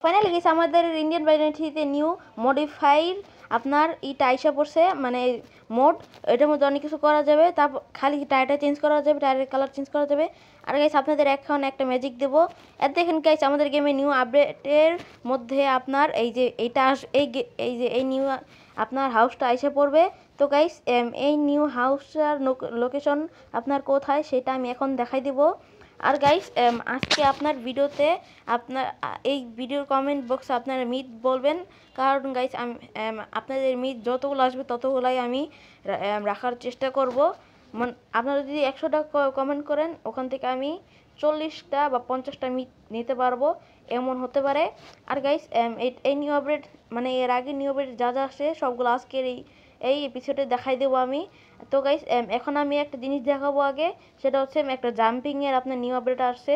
Finally guys আমাদের Indian বাইনারিতে new modified আপনার ইটা আইসা পড়ছে মানে মোড এটার মধ্যে অনেক কিছু করা যাবে তারপর খালি টায়ারটা চেঞ্জ করা যাবে টায়ারের কালার চেঞ্জ করা যাবে আর গাইস আপনাদের এখন একটা ম্যাজিক দেবো এর দেখেন গাইস আমাদের গেমে নিউ আপডেটের মধ্যে আপনার এই যে এইটা এই যে এই নিউ আপনার হাউসটা আইসা পড়বে তো গাইস এই নিউ হাউসটার লোকেশন আপনার কোথায় সেটা আমি এখন দেখাই দেব আর গাইস আজকে আপনার ভিডিওতে আপনার এই ভিডিওর কমেন্ট বক্সে আপনারা মিথ বলবেন কারণ গাইস আমি আপনাদের মিথ যতগুলো আসবে ততগুলাই আমি রাখার চেষ্টা করব আপনারা যদি 100টা কমেন্ট করেন ওখান থেকে আমি 40টা বা 50টা মিথ নিতে পারবো এমন হতে পারে আর গাইস এই নিউ আপডেট মানে এর আগে নিউ আপডেট যা যা আসে সবগুলো আজকের এই এপিসোডে দেখাই দেবো আমি তো গাইস এখন আমি একটা জিনিস দেখাবো আগে সেটা হচ্ছে একটা জাম্পিং এর আপনার নিউ আপডেট আসছে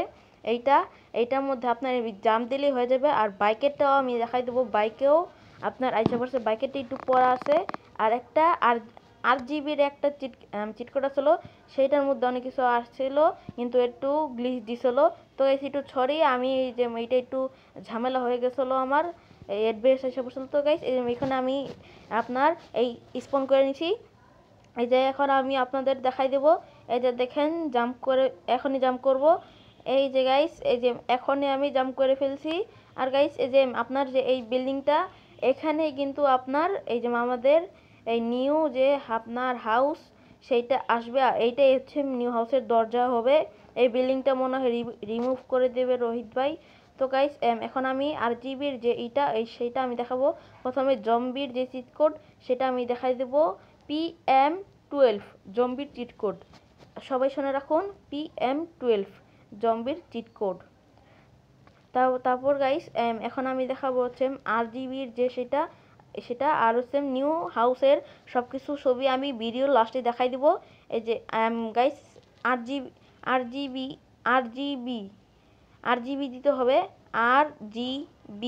এইটার মধ্যে আপনার জাম্প দিলেই হয়ে যাবে আর বাইকেরটাও আমি দেখাই দেবো বাইকেও আপনার আইসা পড়ছে বাইকেরটা একটু পড়া আছে আর একটা আর জিবির একটা চিটকোড ছিল সেইটার মধ্যে অনেক কিছু আসছিল কিন্তু একটু গ্লিচ দিছিল তো এই একটু ছড়িয়ে আমি যে এইটা একটু ঝামেলা হয়ে গেছিলো আমার অ্যাডভাইস এসে পড়ছিল তো গাইস এখানে আমি আপনার এই স্পন করে নিছি এই যে এখন আমি আপনাদের দেখাই দেব এই যে দেখেন জাম্প করে এখনই জাম্প করব এই যে গাইস এই যে এখনই আমি জাম্প করে ফেলছি আর গাইস এই যে আপনার যে এই বিল্ডিংটা এখানে কিন্তু আপনার এই যে আমাদের এই নিউ যে আপনার হাউস সেইটা আসবে এইটাই হচ্ছে নিউ হাউসের দরজা হবে এই বিল্ডিংটা মনে হয় রিমুভ করে দেবে রোহিত ভাই তো গাইস এখন আমি আরজিবির যে সেইটা আমি দেখাবো প্রথমে জম্বির যে চিট কোড সেটা আমি দেখাই দেব PM12 জম্বির চিট কোড সবাই শুনে রাখুন PM12 জম্বির চিট কোড তারপর গাইস এখন আমি দেখাবো হচ্ছে আরজিবির যে সেটা আর হচ্ছে নিউ হাউসের সবকিছু ছবি আমি ভিডিও লাস্টে দেখাই দিব এই যে গাইস আরজিবি আরজিবি দিতে হবে RGB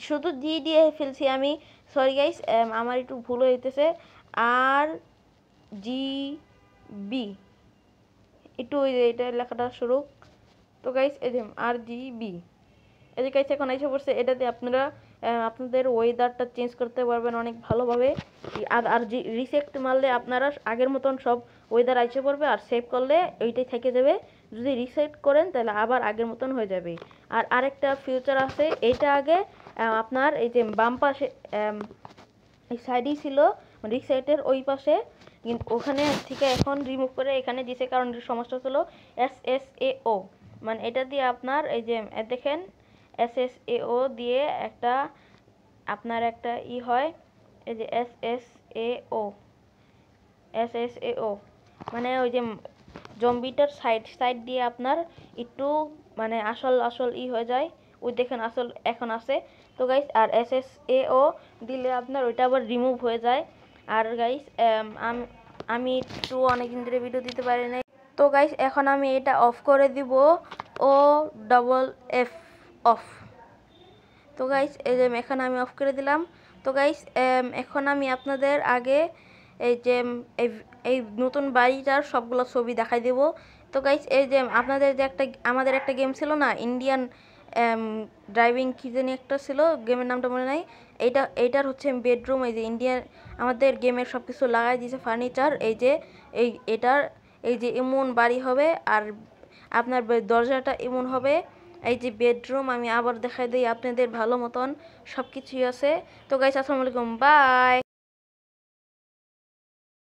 শুধু জি দিয়ে ফেলছি আমি সরি গাইস আমার একটু ভুল হইতেছে RGB একটু এটা লেখাটা শুরু তো গাইস এই যে RGB এই যে গাইস এখন এসে পড়ছে এটাতে আপনারা আপনাদের ওয়েদারটা চেঞ্জ করতে পারবেন অনেক ভালোভাবে আর রিসেট মারলে আপনারা আগের মতন সব ওয়েদার এসে পড়বে আর সেভ করলে ওইটাই থেকে যাবে যদি রিসেট করেন তাহলে আবার আগের মতন হয়ে যাবে আর আরেকটা ফিউচার আছে এইটা আগে আপনার এই যে বাম পাশে এই সাইডেই ছিল রিসেটের ওই পাশে কিন্তু ওখানে থেকে এখন রিমুভ করে এখানে দিছে কারণ সমস্যা ছিল SSAO মানে এটা দিয়ে আপনার এই যে দেখেন SSAO দিয়ে একটা আপনার একটা হয় এই যে SSAO মানে ওই যে জম্বিটার সাইড দিয়ে আপনার একটু মানে আসল হয়ে যায় ওই দেখেন আসল এখন আছে তো গাইস আর SSAO দিলে আপনার ওইটা আবার রিমুভ হয়ে যায় আর গাইস আমি একটু অনেকদিন ধরে ভিডিও দিতে পারি নাই তো গাইস এখন আমি এটা অফ করে দিব OFF অফ তো গাইস এই যে এখন আমি অফ করে দিলাম তো গাইস এখন আমি আপনাদের আগে এই যে এই নতুন বাড়িটার সবগুলো ছবি দেখাই দেব তো গাইস এই যে আপনাদের যে আমাদের একটা গেম ছিল না ইন্ডিয়ান ড্রাইভিং কি জানি একটা ছিল গেমের নামটা মনে নাই এইটার হচ্ছে বেডরুম এই যে ইন্ডিয়ান আমাদের গেমের সব কিছু লাগাই দিয়েছে ফার্নিচার এই যে এটার এই যে এমন বাড়ি হবে আর আপনার দরজাটা এমন হবে এই যে বেডরুম আমি আবার দেখাই দিই আপনাদের ভালো মতন সব কিছুই আছে তো গাইস আসসালামু আলাইকুম বাই।